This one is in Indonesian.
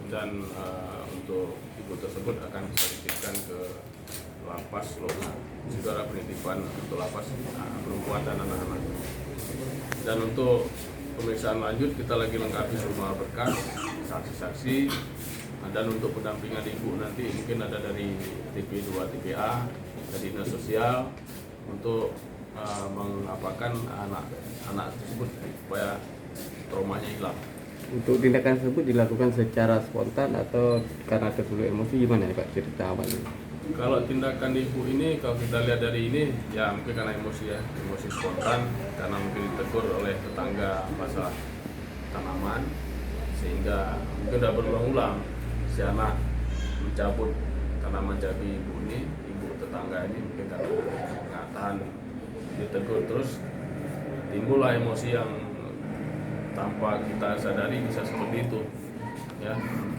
dan untuk ibu tersebut akan kita titipkan ke lapas saudara penitipan untuk lapas perempuan dan anak-anak. Dan untuk pemeriksaan lanjut kita lagi lengkapi semua berkas, saksi-saksi, dan untuk pendampingan ibu nanti mungkin ada dari TP2 TPA, dari dinas sosial untuk mengapakan anak tersebut supaya traumanya hilang. Untuk tindakan tersebut dilakukan secara spontan atau karena tersulut emosi, gimana ya Pak cerita awalnya? Kalau tindakan ibu ini, kalau kita lihat dari ini, ya mungkin karena emosi ya, emosi spontan, karena mungkin ditegur oleh tetangga masalah tanaman, sehingga mungkin sudah berulang-ulang si anak mencabut tanaman cabai ibu ini, ibu tetangga ini mungkin karena nggak tahan ditegur terus, timbullah emosi yang tanpa kita sadari bisa seperti itu, ya. Mungkin